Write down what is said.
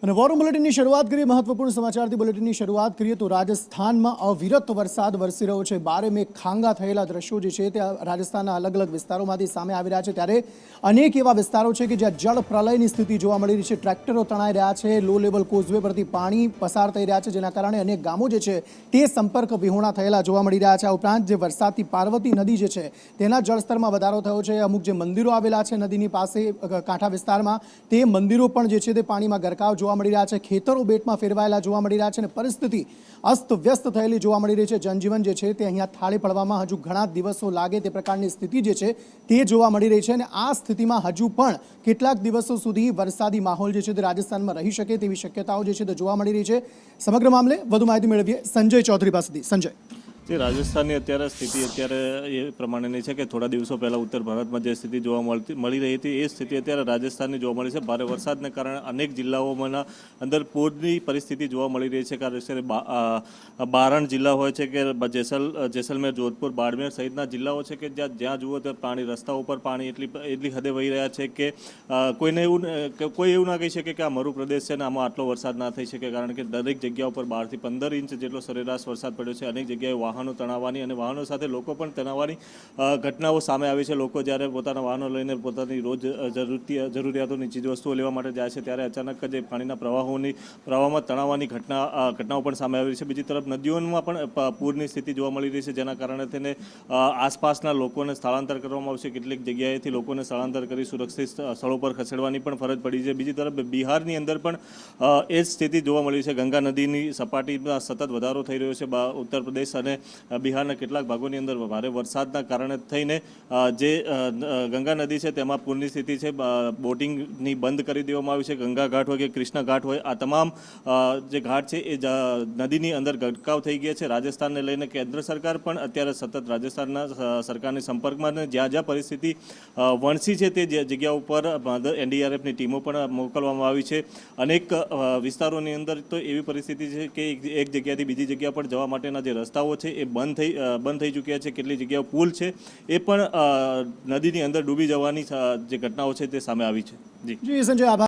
અને વોર બુલેટિનની શરૂઆત કરીએ મહત્વપૂર્ણ સમાચારથી બુલેટિનની શરૂઆત કરીએ તો રાજસ્થાનમાં અવિરત વરસાદ વરસી રહ્યો છે। 12 મે ખાંગા થયેલા દ્રશ્યો જે છે તે રાજસ્થાનના અલગ અલગ વિસ્તારોમાંથી સામે આવી રહ્યા છે। ત્યારે અનેક એવા વિસ્તારો છે કે જ્યાં જળ પ્રલયની સ્થિતિ જોવા મળી રહી છે। ટ્રેક્ટરો તણાઈ રહ્યા છે, લો લેવલ કોઝવે પરથી પાણી પસાર થઈ રહ્યા છે, જેના કારણે અનેક ગામો જે છે તે સંપર્ક વિહોણા થયેલા જોવા મળી રહ્યા છે। આ ઉપરાંત જે વરસાદથી પાર્વતી નદી જે છે તેના જળસ્તરમાં વધારો થયો છે। અમુક જે મંદિરો આવેલા છે નદીની પાસે કાંઠા વિસ્તારમાં તે મંદિરો પણ જે છે તે પાણીમાં ગરકાવ જોવા મળી રહ્યા છે। ખેતરો બેટમાં ફેરવાયેલા જોવા મળી રહ્યા છે અને પરિસ્થિતિ અસ્તવ્યસ્ત થયેલી જોવા મળી રહી છે। જનજીવન જે છે તે અહીંયા થાળે પડવામાં હજુ ઘણા દિવસો લાગે તે પ્રકારની સ્થિતિ જે છે તે જોવા મળી રહી છે અને આ સ્થિતિમાં હજુ પણ કેટલાક દિવસો સુધી વરસાદી માહોલ જે છે તે રાજસ્થાનમાં રહી શકે તેવી શક્યતાઓ જે છે તે જોવા મળી રહી છે। સમગ્ર મામલે વધુ માહિતી મેળવીએ સંજય ચૌધરી પાસેથી। સંજય, જે રાજસ્થાનની અત્યારે સ્થિતિ અત્યારે એ પ્રમાણેની છે કે થોડા દિવસો પહેલાં ઉત્તર ભારતમાં જે સ્થિતિ જોવા મળી રહી હતી એ સ્થિતિ અત્યારે રાજસ્થાનની જોવા મળી છે। ભારે વરસાદને કારણે અનેક જિલ્લાઓમાં અંદર પૂરની પરિસ્થિતિ જોવા મળી રહી છે। કારણ કે બારણ જિલ્લા હોય છે કે જેસલમેર, જોધપુર, બાડમેર સહિતના જિલ્લાઓ છે કે જ્યાં જુઓ ત્યાં પાણી, રસ્તા ઉપર પાણી એટલી હદે વહી રહ્યા છે કે કોઈ એવું ના કહી શકે કે આ મરુ પ્રદેશ છે ને આમાં આટલો વરસાદ ના થઈ શકે। કારણ કે દરેક જગ્યા ઉપર 12 થી 15 ઇંચ જેટલો સરેરાશ વરસાદ પડ્યો છે। અનેક જગ્યાએ વાહનો તણાવવાની અને વાહનો સાથે લોકો પણ તણાવવાની ઘટનાઓ સામે આવી છે। લોકો જ્યારે પોતાના વાહનો લઈને પોતાની રોજ જરૂરિયાતોની ચીજવસ્તુઓ લેવા માટે જાય છે ત્યારે અચાનક જ પાણીના પ્રવાહમાં તણાવવાની ઘટનાઓ પણ સામે આવી છે। બીજી તરફ નદીઓમાં પણ પૂરની સ્થિતિ જોવા મળી રહી છે, જેના કારણે તેને આસપાસના લોકોને સ્થળાંતર કરવામાં આવશે। કેટલીક જગ્યાએથી લોકોને સ્થળાંતર કરી સુરક્ષિત સ્થળો પર ખસેડવાની પણ ફરજ પડી છે। બીજી તરફ બિહારની અંદર પણ એ જ સ્થિતિ જોવા મળી છે। ગંગા નદીની સપાટીમાં સતત વધારો થઈ રહ્યો છે। ઉત્તર પ્રદેશ અને બિહારના કેટલાક ભાગોની અંદર ભારે વરસાદના કારણે થઈને જે ગંગા નદી છે તેમાં પૂરની સ્થિતિ છે। બોટિંગની બંધ કરી દેવામાં આવી છે। ગંગા ઘાટ હોય કે કૃષ્ણ ઘાટ હોય, આ તમામ જે ઘાટ છે એ નદીની અંદર ગરકાવ થઈ ગયા છે। રાજસ્થાનને લઈને કેન્દ્ર સરકાર પણ અત્યારે સતત રાજસ્થાનના સરકારની સંપર્કમાં અને જ્યાં પરિસ્થિતિ વણસી છે તે જગ્યા ઉપર NDRFની ટીમો પણ મોકલવામાં આવી છે। અનેક વિસ્તારોની અંદર તો એવી પરિસ્થિતિ છે કે એક જગ્યાથી બીજી જગ્યા પર જવા માટેના જે રસ્તાઓ છે એ બંધ થઈ ચૂક્યા છે। કેટલી જગ્યાઓ પુલ છે એ પણ નદીની અંદર ડૂબી જવાની જે ઘટનાઓ છે તે સામે આવી છે। જી સંજય, આભાર।